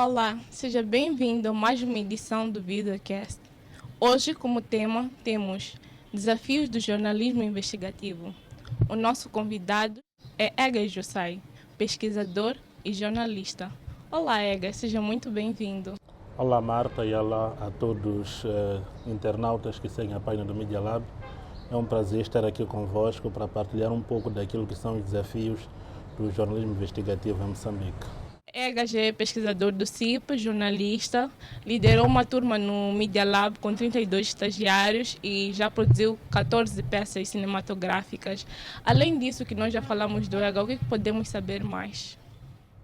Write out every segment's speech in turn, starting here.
Olá, seja bem-vindo a mais uma edição do VidaCast. Hoje, como tema, temos Desafios do Jornalismo Investigativo. O nosso convidado é Egas Jussai, pesquisador e jornalista. Olá, Egas, seja muito bem-vindo. Olá, Marta, e olá a todos internautas que seguem a página do Media Lab. É um prazer estar aqui convosco para partilhar um pouco daquilo que são os desafios do jornalismo investigativo em Moçambique. Egas é pesquisador do CIP, jornalista, liderou uma turma no Media Lab com 32 estagiários e já produziu 14 peças cinematográficas. Além disso, que nós já falamos do Egas, o que podemos saber mais?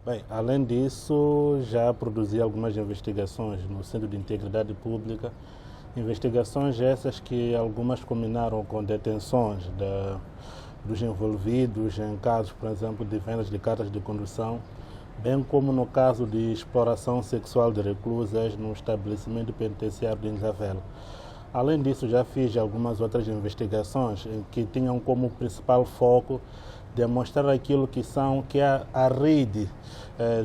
Bem, além disso, já produzi algumas investigações no Centro de Integridade Pública, investigações essas que algumas culminaram com detenções dos envolvidos em casos, por exemplo, de vendas de cartas de condução, bem como no caso de exploração sexual de reclusas no estabelecimento penitenciário de Nzavela. Além disso, já fiz algumas outras investigações que tinham como principal foco demonstrar aquilo que é a rede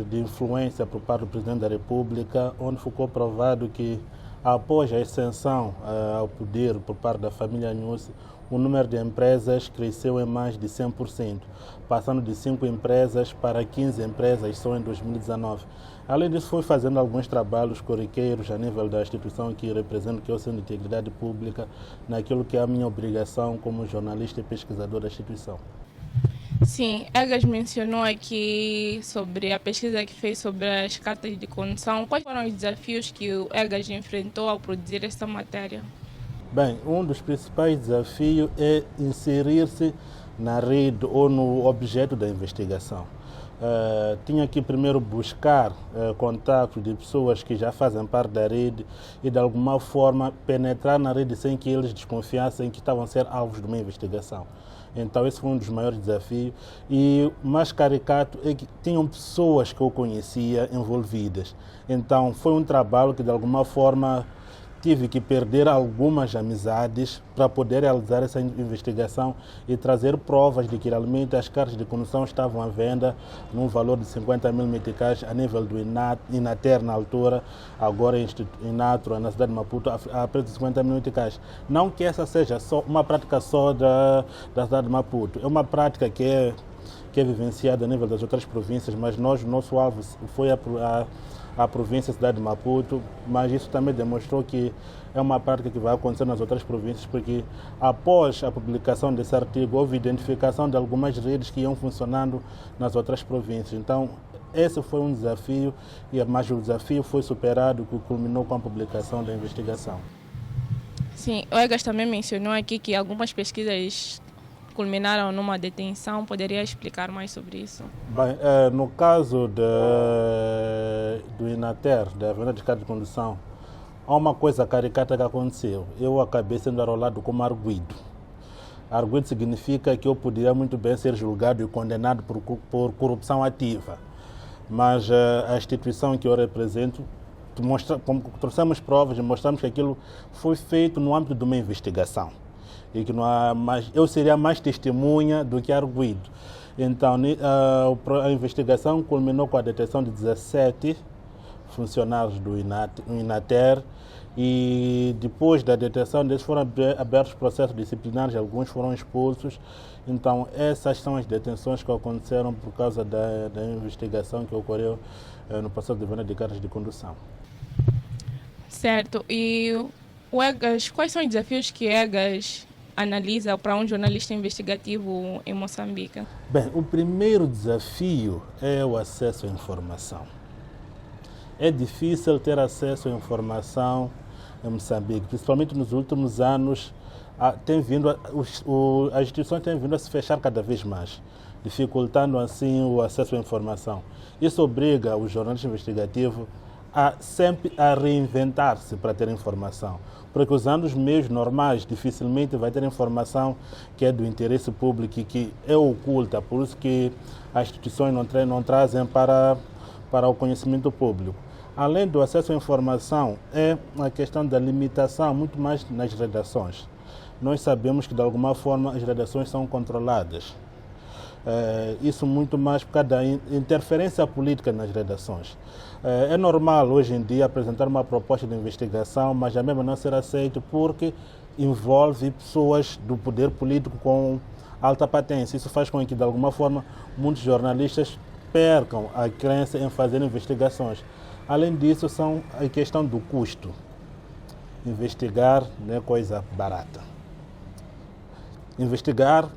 de influência por parte do Presidente da República, onde ficou provado que após a ascensão ao poder por parte da família Nyusi, o número de empresas cresceu em mais de 100%, passando de 5 empresas para 15 empresas só em 2019. Além disso, fui fazendo alguns trabalhos corriqueiros a nível da instituição que represento, que é o Centro de Integridade Pública, naquilo que é a minha obrigação como jornalista e pesquisador da instituição. Sim, Egas mencionou aqui sobre a pesquisa que fez sobre as cartas de condução. Quais foram os desafios que o Egas enfrentou ao produzir esta matéria? Bem, um dos principais desafios é inserir-se na rede ou no objeto da investigação. Tinha que primeiro buscar contatos de pessoas que já fazem parte da rede e de alguma forma penetrar na rede sem que eles desconfiassem que estavam a ser alvos de uma investigação. Então esse foi um dos maiores desafios e o mais caricato é que tinham pessoas que eu conhecia envolvidas. Então foi um trabalho que de alguma forma tive que perder algumas amizades para poder realizar essa investigação e trazer provas de que realmente as cartas de condução estavam à venda num valor de 50 mil meticais a nível do Inater na altura, agora Inatro, na cidade de Maputo, a preço de 50 mil meticais. Não que essa seja só uma prática só da cidade de Maputo, é uma prática que é vivenciada a nível das outras províncias, mas nosso alvo foi a província cidade de Maputo, mas isso também demonstrou que é uma prática que vai acontecer nas outras províncias, porque após a publicação desse artigo houve identificação de algumas redes que iam funcionando nas outras províncias. Então, esse foi um desafio, mas o desafio foi superado, que culminou com a publicação da investigação. Sim, o Egas também mencionou aqui que algumas pesquisas culminaram numa detenção. Poderia explicar mais sobre isso? Bem, no caso do Inater, da venda de carta de condução, há uma coisa caricata que aconteceu. Eu acabei sendo arrolado como arguido. Arguido significa que eu poderia muito bem ser julgado e condenado por corrupção ativa. Mas a instituição que eu represento, trouxemos provas e mostramos que aquilo foi feito no âmbito de uma investigação. E que eu seria mais testemunha do que arguido. Então, a investigação culminou com a detenção de 17 funcionários do Inater e depois da detenção deles foram abertos processos disciplinares, alguns foram expulsos. Então, essas são as detenções que aconteceram por causa da investigação que ocorreu no processo de venda de cartas de condução. Certo. E o Egas, quais são os desafios que Egas analisa para um jornalista investigativo em Moçambique? Bem, o primeiro desafio é o acesso à informação. É difícil ter acesso à informação em Moçambique, principalmente nos últimos anos. As instituições têm vindo a se fechar cada vez mais, dificultando assim o acesso à informação. Isso obriga o jornalista investigativo sempre a reinventar-se para ter informação, porque usando os meios normais dificilmente vai ter informação que é do interesse público e que é oculta, por isso que as instituições não trazem para o conhecimento público. Além do acesso à informação, é a questão da limitação, muito mais nas redações. Nós sabemos que de alguma forma as redações são controladas. Isso muito mais por causa da interferência política nas redações. É normal hoje em dia apresentar uma proposta de investigação, mas a mesma não ser aceita porque envolve pessoas do poder político com alta patência. Isso faz com que, de alguma forma, muitos jornalistas percam a crença em fazer investigações. Além disso, são a questão do custo. Investigar não é coisa barata. Investigar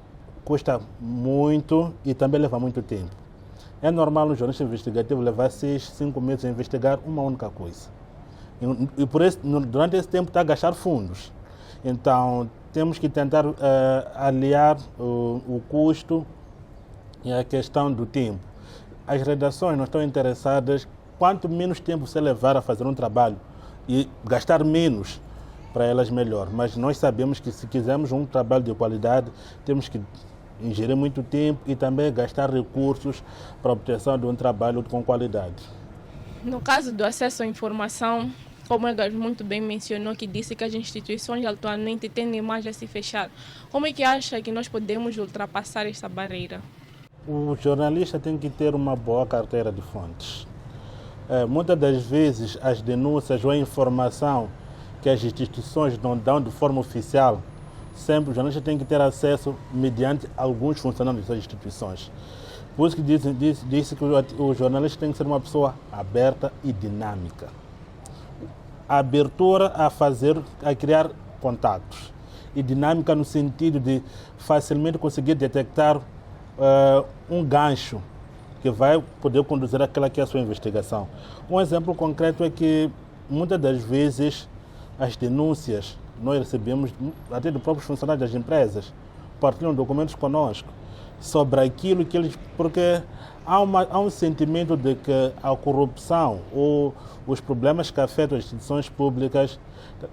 custa muito e também leva muito tempo. É normal um jornalista investigativo levar 6, 5 meses a investigar uma única coisa. E por isso, durante esse tempo está a gastar fundos. Então, temos que tentar aliar o custo e a questão do tempo. As redações não estão interessadas, quanto menos tempo você levar a fazer um trabalho e gastar menos, para elas melhor. Mas nós sabemos que se quisermos um trabalho de qualidade, temos que ingerir muito tempo e também gastar recursos para a obtenção de um trabalho com qualidade. No caso do acesso à informação, como o Edgar muito bem mencionou, que disse que as instituições atualmente tendem mais a se fechar, como é que acha que nós podemos ultrapassar esta barreira? O jornalista tem que ter uma boa carteira de fontes. Muitas das vezes as denúncias ou a informação que as instituições não dão de forma oficial, sempre o jornalista tem que ter acesso mediante alguns funcionários das instituições. Por isso que disse que o jornalista tem que ser uma pessoa aberta e dinâmica. A abertura a criar contatos e dinâmica no sentido de facilmente conseguir detectar um gancho que vai poder conduzir àquela que é a sua investigação. Um exemplo concreto é que muitas das vezes as denúncias nós recebemos até dos próprios funcionários das empresas, partilham documentos conosco sobre aquilo que eles... Porque há um sentimento de que a corrupção ou os problemas que afetam as instituições públicas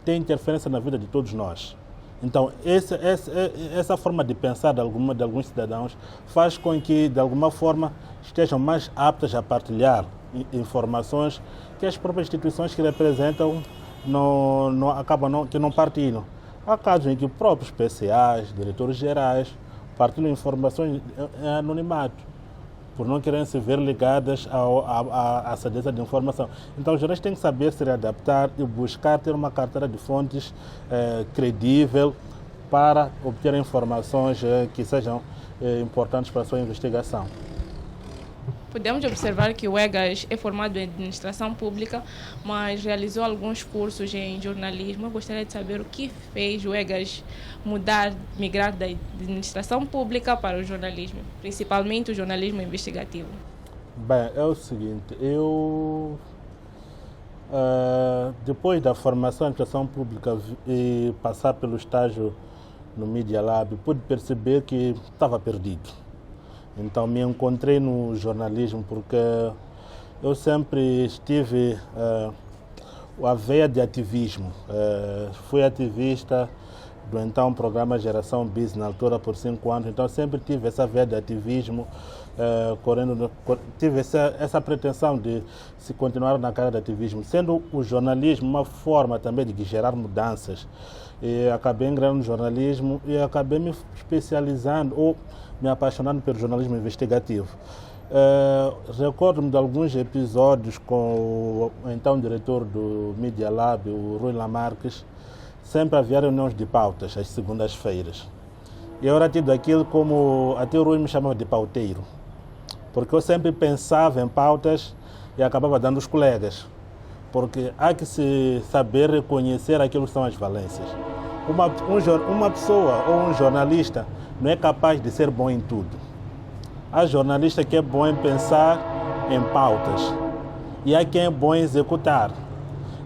têm interferência na vida de todos nós. Então, essa forma de pensar de alguns cidadãos faz com que, de alguma forma, estejam mais aptas a partilhar informações que as próprias instituições que representam que não partilham. Há casos em que próprios PCAs, diretores gerais, partilham informações em anonimato, por não quererem se ver ligadas à certeza de informação. Então, os jornalistas têm que saber se readaptar e buscar ter uma carteira de fontes credível para obter informações que sejam importantes para a sua investigação. Podemos observar que o Egas é formado em administração pública, mas realizou alguns cursos em jornalismo. Eu gostaria de saber o que fez o Egas migrar da administração pública para o jornalismo, principalmente o jornalismo investigativo. Bem, é o seguinte, eu depois da formação em administração pública e passar pelo estágio no Media Lab, pude perceber que estava perdido. Então me encontrei no jornalismo porque eu sempre estive a veia de ativismo. Fui ativista do então programa Geração Biz na altura por 5 anos, então sempre tive essa veia de ativismo, tive essa pretensão de se continuar na carreira de ativismo, sendo o jornalismo uma forma também de gerar mudanças. E acabei entrando no jornalismo e acabei me especializando ou me apaixonando pelo jornalismo investigativo. Recordo-me de alguns episódios com o então diretor do Media Lab, o Rui Lamarques. Sempre havia reuniões de pautas às segundas-feiras. E eu era tido aquilo como... Até o Rui me chamava de pauteiro, porque eu sempre pensava em pautas e acabava dando os colegas. Porque há que se saber reconhecer aquilo que são as valências. Uma pessoa ou um jornalista não é capaz de ser bom em tudo. Há jornalista que é bom em pensar em pautas e há quem é bom em executar.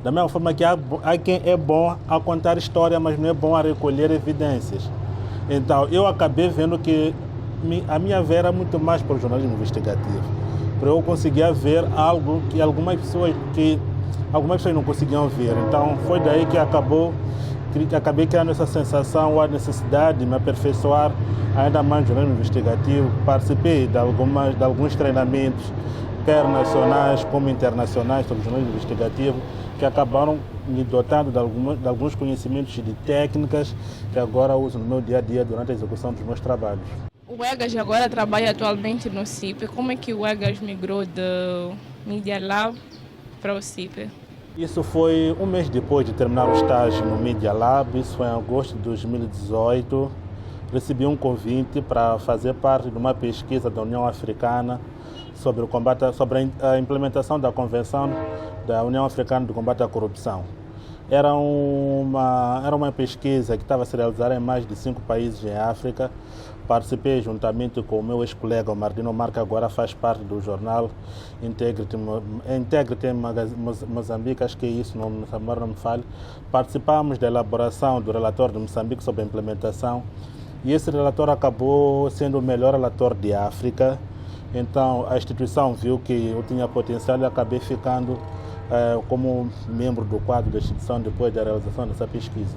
Da mesma forma que há quem é bom a contar história, mas não é bom a recolher evidências. Então, eu acabei vendo que a minha veia era muito mais para o jornalismo investigativo. Para eu conseguia ver algo que algumas pessoas não conseguiam ver. Então, foi daí que acabei criando essa sensação ou a necessidade de me aperfeiçoar ainda mais no jornalismo investigativo. Participei de alguns treinamentos, quer nacionais como internacionais, sobre jornalismo investigativo, que acabaram me dotando de alguns conhecimentos de técnicas que agora uso no meu dia a dia durante a execução dos meus trabalhos. O Egas agora trabalha atualmente no CIP. Como é que o Egas migrou do Media Lab para o CIP? Isso foi um mês depois de terminar o estágio no Media Lab, isso foi em agosto de 2018. Recebi um convite para fazer parte de uma pesquisa da União Africana sobre a implementação da Convenção da União Africana de Combate à Corrupção. Era uma pesquisa que estava a se realizar em mais de 5 países em África. Participei juntamente com o meu ex-colega, o Martino Mar, que agora faz parte do jornal Integrity Moçambique, acho que é isso, não me fale. Participamos da elaboração do relatório de Moçambique sobre a implementação e esse relatório acabou sendo o melhor relatório de África. Então a instituição viu que eu tinha potencial e acabei ficando como membro do quadro da instituição depois da realização dessa pesquisa.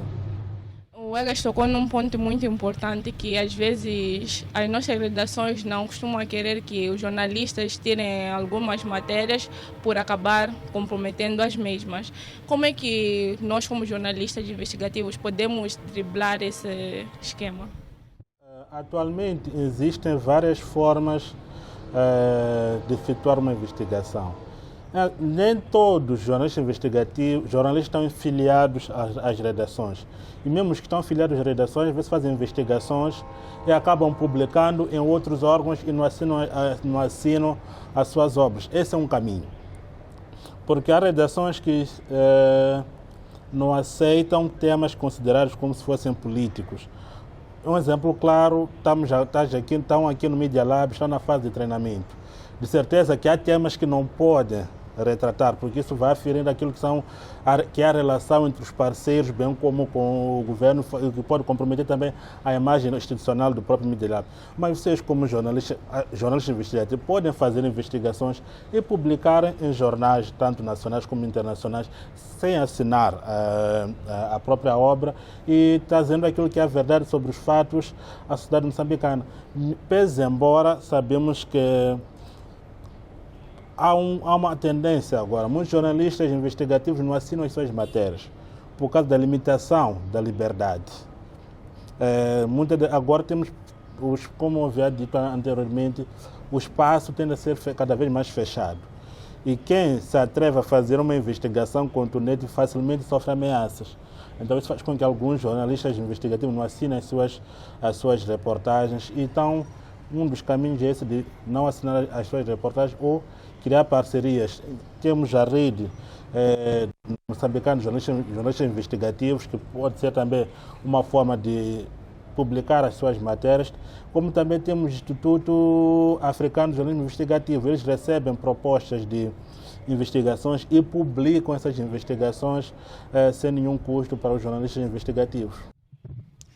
O Egas tocou num ponto muito importante que às vezes as nossas redações não costumam querer que os jornalistas tirem algumas matérias por acabar comprometendo as mesmas. Como é que nós, como jornalistas investigativos, podemos driblar esse esquema? Atualmente existem várias formas de efetuar uma investigação. Nem todos os jornalistas investigativos, jornalistas estão filiados às redações. E mesmo os que estão filiados às redações, às vezes fazem investigações e acabam publicando em outros órgãos e não assinam as suas obras. Esse é um caminho. Porque há redações que não aceitam temas considerados como se fossem políticos. Um exemplo claro, estão aqui no Media Lab, estão na fase de treinamento. De certeza que há temas que não podem retratar, porque isso vai aferindo aquilo que é a relação entre os parceiros, bem como com o governo, que pode comprometer também a imagem institucional do próprio Media Lab. Mas vocês, como jornalistas investigativos, podem fazer investigações e publicarem em jornais, tanto nacionais como internacionais, sem assinar a própria obra e trazendo aquilo que é a verdade sobre os fatos à sociedade moçambicana. Pese embora sabemos que há uma tendência agora, muitos jornalistas investigativos não assinam as suas matérias por causa da limitação da liberdade. Agora temos, como eu havia dito anteriormente, o espaço tende a ser cada vez mais fechado. E quem se atreve a fazer uma investigação contundente facilmente sofre ameaças. Então isso faz com que alguns jornalistas investigativos não assinem as suas reportagens. Então, um dos caminhos é esse de não assinar as suas reportagens ou criar parcerias. Temos a rede moçambicana de jornalistas investigativos, que pode ser também uma forma de publicar as suas matérias, como também temos o Instituto Africano de Jornalismo Investigativo. Eles recebem propostas de investigações e publicam essas investigações sem nenhum custo para os jornalistas investigativos.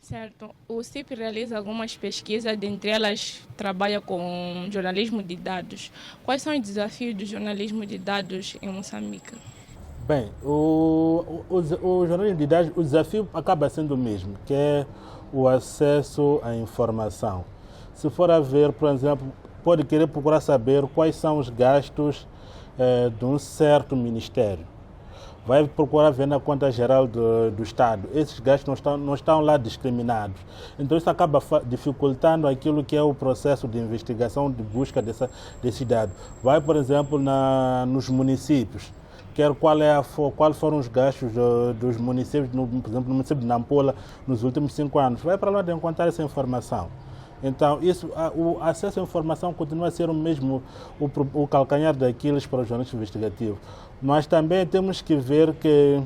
Certo. O CIP realiza algumas pesquisas, dentre elas trabalha com jornalismo de dados. Quais são os desafios do jornalismo de dados em Moçambique? Bem, o jornalismo de dados, o desafio acaba sendo o mesmo, que é o acesso à informação. Se for a ver, por exemplo, pode querer procurar saber quais são os gastos de um certo ministério. Vai procurar ver na conta geral do Estado. Esses gastos não estão lá discriminados. Então isso acaba dificultando aquilo que é o processo de investigação, de busca desse dado. Vai, por exemplo, nos municípios. Quais foram os gastos dos municípios, por exemplo, no município de Nampula, nos últimos 5 anos. Vai para lá de encontrar essa informação. Então, o acesso à informação continua a ser o mesmo, o calcanhar daqueles para o jornalismo investigativo. Mas também temos que ver que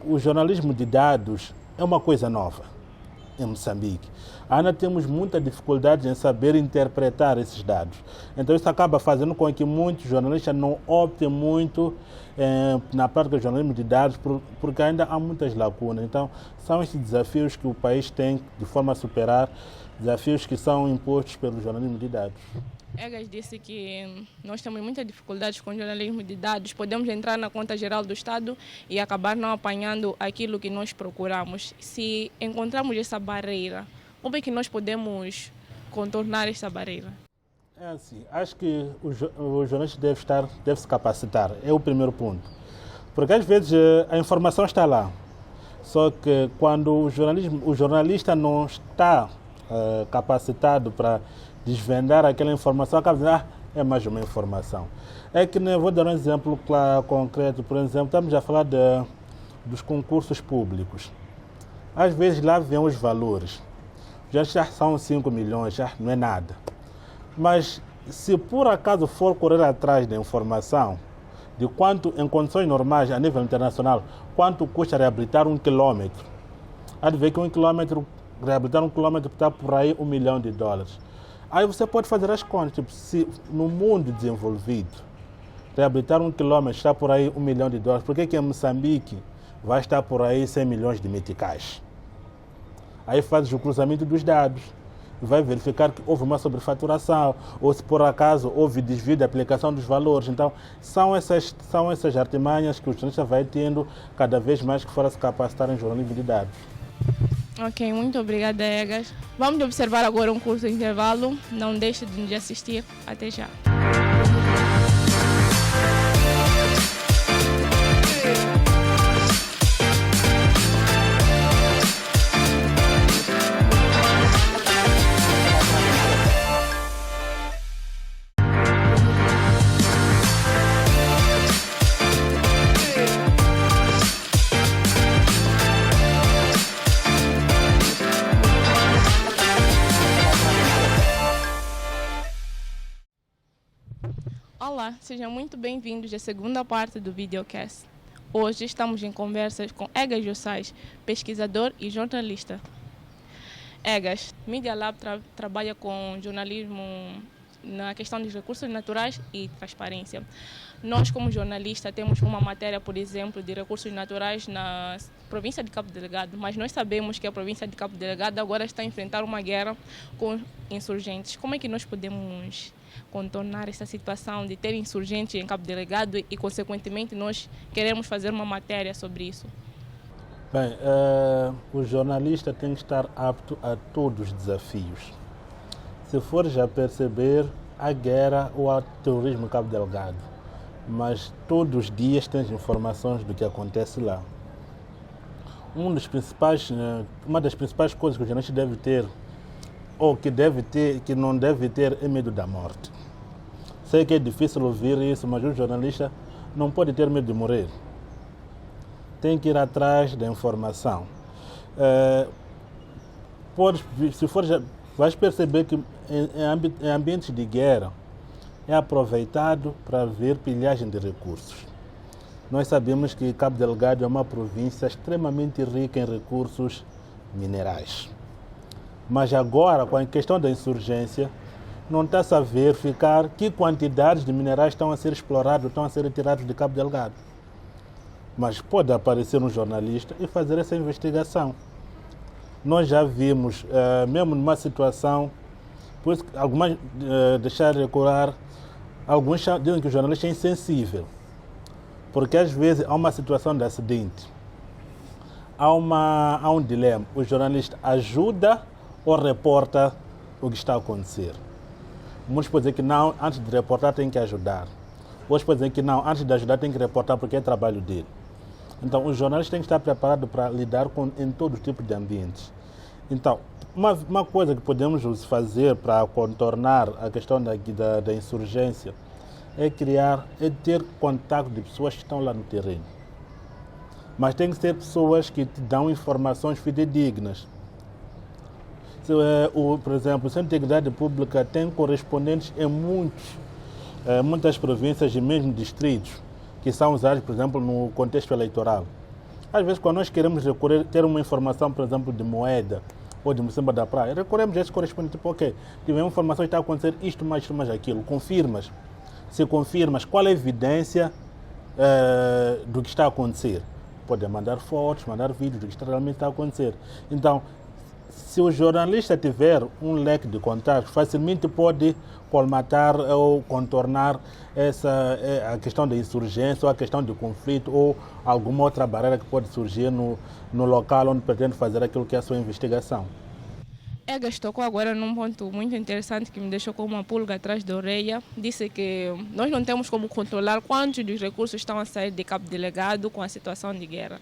o jornalismo de dados é uma coisa nova em Moçambique. Ainda temos muita dificuldade em saber interpretar esses dados. Então isso acaba fazendo com que muitos jornalistas não optem muito na prática do jornalismo de dados, porque ainda há muitas lacunas. Então são esses desafios que o país tem de forma a superar, desafios que são impostos pelo jornalismo de dados. Egas disse que nós temos muitas dificuldades com o jornalismo de dados. Podemos entrar na conta geral do Estado e acabar não apanhando aquilo que nós procuramos. Se encontramos essa barreira, como é que nós podemos contornar essa barreira? É assim, acho que o jornalista deve se capacitar, é o primeiro ponto. Porque às vezes a informação está lá, só que quando o jornalista não está capacitado para desvendar aquela informação, acaba dizendo, é mais uma informação. É que, né, vou dar um exemplo concreto, por exemplo, estamos a falar dos concursos públicos. Às vezes lá vêm os valores, já são 5 milhões, já não é nada. Mas se por acaso for correr atrás da informação de quanto, em condições normais, a nível internacional, quanto custa reabilitar 1 quilômetro, há de ver que reabilitar 1 quilômetro está por aí $1 milhão. Aí você pode fazer as contas, tipo, se no mundo desenvolvido reabilitar 1 quilômetro está por aí $1 milhão, por que em Moçambique vai estar por aí 100 milhões de meticais? Aí faz o cruzamento dos dados, vai verificar que houve uma sobrefaturação, ou se por acaso houve desvio da aplicação dos valores. Então, são essas artimanhas que o jornalista vai tendo cada vez mais que for a se capacitar em jornalismo de dados. Ok, muito obrigada, Egas. Vamos observar agora um curto intervalo. Não deixe de nos assistir. Até já. Olá, sejam muito bem-vindos à segunda parte do videocast. Hoje estamos em conversas com Egas Jussais, pesquisador e jornalista. Egas, Media Lab trabalha com jornalismo na questão dos recursos naturais e transparência. Nós, como jornalista, temos uma matéria, por exemplo, de recursos naturais na província de Cabo Delgado, mas nós sabemos que a província de Cabo Delgado agora está a enfrentar uma guerra com insurgentes. Como é que nós podemos contornar essa situação de ter insurgentes em Cabo Delgado e, consequentemente, nós queremos fazer uma matéria sobre isso? Bem, o jornalista tem que estar apto a todos os desafios. Se for já perceber a guerra ou o terrorismo em Cabo Delgado, mas todos os dias tens informações do que acontece lá. Uma das principais coisas que o jornalista deve ter, ou que não deve ter, é medo da morte. Sei que é difícil ouvir isso, mas o jornalista não pode ter medo de morrer. Tem que ir atrás da informação. Vais perceber que em ambientes de guerra é aproveitado para ver pilhagem de recursos. Nós sabemos que Cabo Delgado é uma província extremamente rica em recursos minerais. Mas agora, com a questão da insurgência, não está-se a verificar que quantidades de minerais estão a ser explorados, estão a ser retirados de Cabo Delgado. Mas pode aparecer um jornalista e fazer essa investigação. Nós já vimos, mesmo numa situação, por isso algumas deixar recuar, alguns dizem que o jornalista é insensível, porque às vezes há uma situação de acidente, há um dilema, o jornalista ajuda ou reporta o que está a acontecer. Muitos podem dizer que não, antes de reportar tem que ajudar. Outros podem dizer que não, antes de ajudar tem que reportar porque é trabalho dele. Então, o jornalista tem que estar preparado para lidar em todo tipo de ambientes. Então, uma coisa que podemos fazer para contornar a questão da insurgência é ter contato de pessoas que estão lá no terreno. Mas tem que ser pessoas que te dão informações fidedignas. Por exemplo, o Centro de Integridade Pública tem correspondentes em muitas províncias e mesmo distritos, que são usados, por exemplo, no contexto eleitoral. Às vezes, quando nós queremos ter uma informação, por exemplo, de Moeda ou de Mocimboa da Praia, recorremos a esse correspondente, tipo, ok, tivemos informação que está a acontecer isto mais aquilo, confirmas. Se confirmas, qual é a evidência do que está a acontecer? Pode mandar fotos, mandar vídeos do que realmente está a acontecer. Então, se o jornalista tiver um leque de contatos, facilmente pode colmatar ou contornar a questão da insurgência ou a questão do conflito ou alguma outra barreira que pode surgir no local onde pretende fazer aquilo que é a sua investigação. Egas tocou agora num ponto muito interessante que me deixou com uma pulga atrás da orelha. Disse que nós não temos como controlar quantos dos recursos estão a sair de Cabo Delegado com a situação de guerra.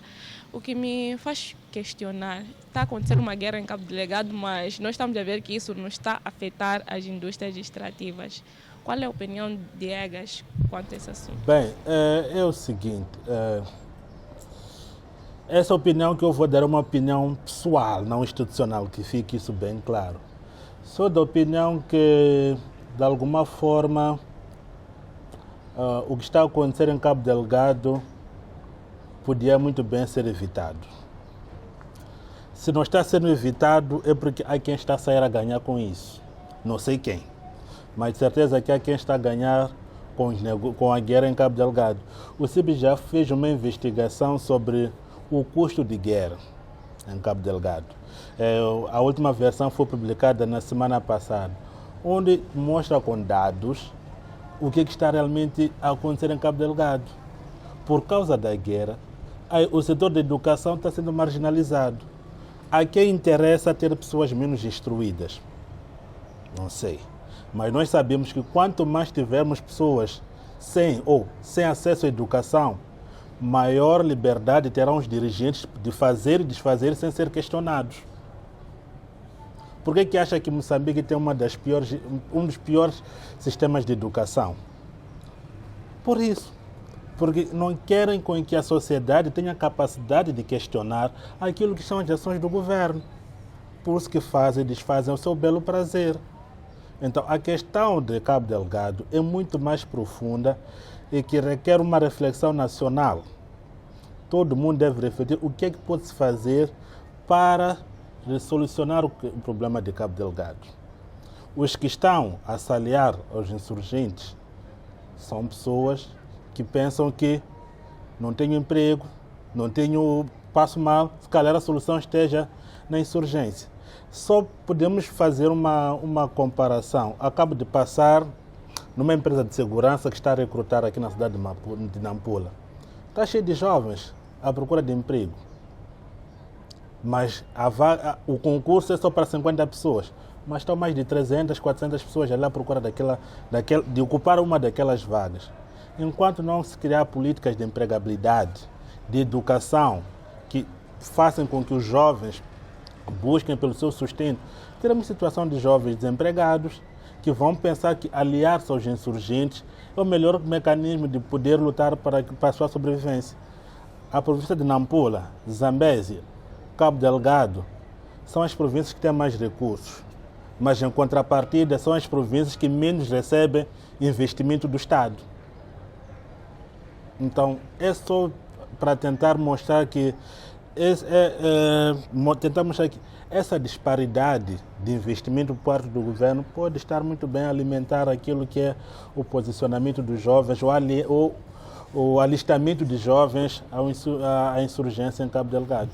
O que me faz questionar, está acontecendo uma guerra em Cabo Delegado, mas nós estamos a ver que isso não está a afetar as indústrias extrativas. Qual é a opinião de Egas quanto a esse assunto? Bem, é o seguinte, essa opinião que eu vou dar é uma opinião pessoal, não institucional, que fique isso bem claro. Sou da opinião que, de alguma forma, o que está a acontecer em Cabo Delgado podia muito bem ser evitado. Se não está sendo evitado, é porque há quem está a sair a ganhar com isso. Não sei quem, mas de certeza que há quem está a ganhar com a guerra em Cabo Delgado. O CIB já fez uma investigação sobre o custo de guerra em Cabo Delgado. A última versão foi publicada na semana passada, onde mostra com dados o que está realmente a acontecer em Cabo Delgado. Por causa da guerra, o setor da educação está sendo marginalizado. A quem interessa ter pessoas menos instruídas? Não sei. Mas nós sabemos que quanto mais tivermos pessoas sem acesso à educação, maior liberdade terão os dirigentes de fazer e desfazer sem ser questionados. Por que acha que Moçambique tem um dos piores sistemas de educação? Por isso. Porque não querem com que a sociedade tenha capacidade de questionar aquilo que são as ações do governo. Por isso que fazem e desfazem ao seu belo prazer. Então, a questão de Cabo Delgado é muito mais profunda e que requer uma reflexão nacional. Todo mundo deve refletir o que é que pode-se fazer para solucionar o problema de Cabo Delgado. Os que estão a se aliar aos insurgentes são pessoas que pensam que não tenho emprego, passo mal, se calhar a solução esteja na insurgência. Só podemos fazer uma comparação. Acabo de passar numa empresa de segurança que está a recrutar aqui na cidade de Nampula. Está cheio de jovens à procura de emprego. Mas o concurso é só para 50 pessoas. Mas estão mais de 300, 400 pessoas ali à procura de ocupar uma daquelas vagas. Enquanto não se criar políticas de empregabilidade, de educação, que façam com que os jovens busquem pelo seu sustento, teremos situação de jovens desempregados que vão pensar que aliar-se aos insurgentes é o melhor mecanismo de poder lutar para a sua sobrevivência. A província de Nampula, Zambésia, Cabo Delgado são as províncias que têm mais recursos, mas em contrapartida são as províncias que menos recebem investimento do Estado. Então, é só para tentar mostrar que essa disparidade de investimento por parte do governo pode estar muito bem a alimentar aquilo que é o posicionamento dos jovens ou o alistamento de jovens à insurgência em Cabo Delgado.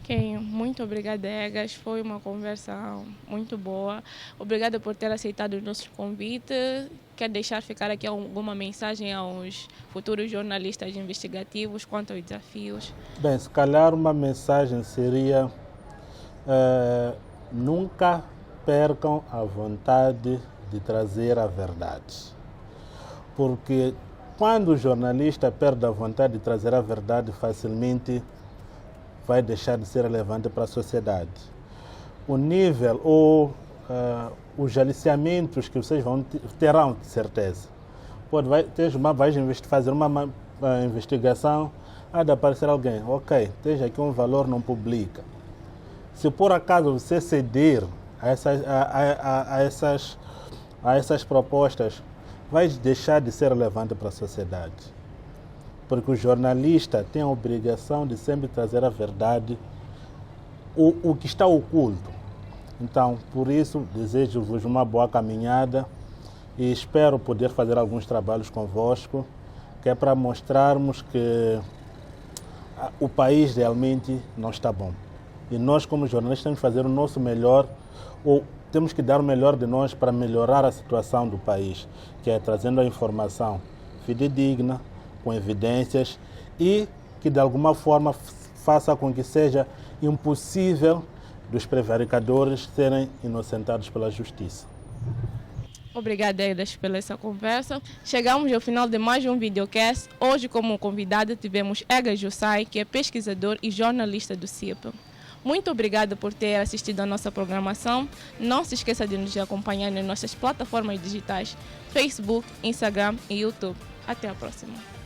Ok, muito obrigada, Egas. Foi uma conversa muito boa. Obrigada por ter aceitado o nosso convite. Quer deixar ficar aqui alguma mensagem aos futuros jornalistas investigativos quanto aos desafios? Bem, se calhar uma mensagem seria nunca percam a vontade de trazer a verdade. Porque quando o jornalista perde a vontade de trazer a verdade, facilmente vai deixar de ser relevante para a sociedade. O nível ou os aliciamentos que vocês terão, de certeza. Vai fazer uma investigação, de aparecer alguém, ok, esteja aqui um valor, não publica. Se por acaso você ceder a essas propostas, vai deixar de ser relevante para a sociedade. Porque o jornalista tem a obrigação de sempre trazer a verdade, o que está oculto. Então, por isso, desejo-vos uma boa caminhada e espero poder fazer alguns trabalhos convosco, que é para mostrarmos que o país realmente não está bom. E nós, como jornalistas, temos que fazer o nosso melhor, ou temos que dar o melhor de nós para melhorar a situação do país, que é trazendo a informação fidedigna, com evidências e que de alguma forma faça com que seja impossível dos prevaricadores serem inocentados pela justiça. Obrigada, Edas, pela essa conversa. Chegamos ao final de mais um videocast. Hoje, como convidada, tivemos Egas Jussai, que é pesquisador e jornalista do CIEP. Muito obrigada por ter assistido à nossa programação. Não se esqueça de nos acompanhar nas nossas plataformas digitais, Facebook, Instagram e YouTube. Até a próxima.